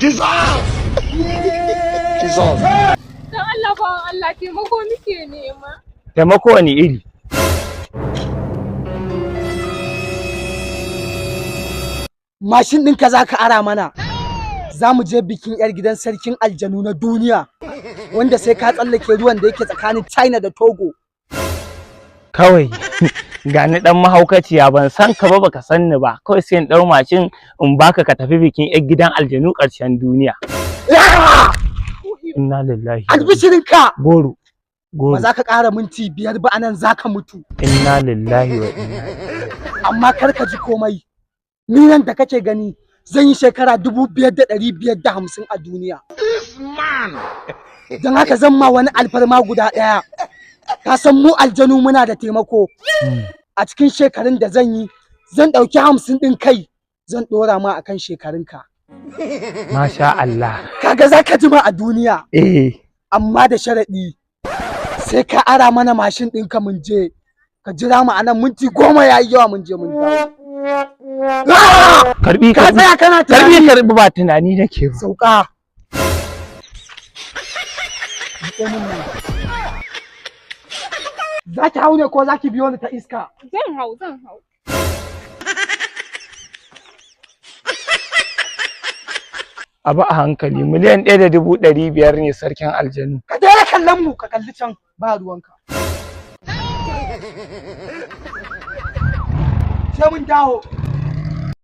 Dan Allah bawan Allah taimako muke nema. Taimako wani iri? Mashin ɗinka za ka ara mana. Za mu je bikin 'yar gidan sarkin aljanu na duniya, wanda sai ka tsallake ruwan da yake tsakanin China da Togo. Kawai gani dan mahaukaciya, ban san ka ba, baka san ni ba, kawai sai in dau mashin in baka ka tafi bikin 'yar gidan aljanu ƙarshen duniya. Inna lillahi. Albishirinka. Goro. Ba za ka ƙara minti 5 ba anan za ka mutu. Inna lillahi wa inna ilaihi. Amma kar ka ji komai. Ni nan da kake gani zan yi shekara 5550 a duniya. Don haka zan ma wani alfarma guda ɗaya. Ka san mu aljanu muna da taimako. A cikin shekarun da zan yi, zan ɗauki 50 ɗin kai, zan ɗora ma akan shekarunka. Masha Allah. Kaga za ka jima a duniya. Amma da sharaɗi sai ka ara mana mashin ɗinka mun je. Ka jira mu anan minti 10 yayi yawa mun je mun dawo. Karbi ka tsaya kana tunani. Karbi ba tunani nake ba. Sauka. Za ki hau ne ko za ki biyo ni ta iska? Zan hau. Abu a hankali, miliyan 1.500 ne sarkin aljanu. Ka daina kallon mu, ka kalli can, ba ruwanka. Sai mun dawo.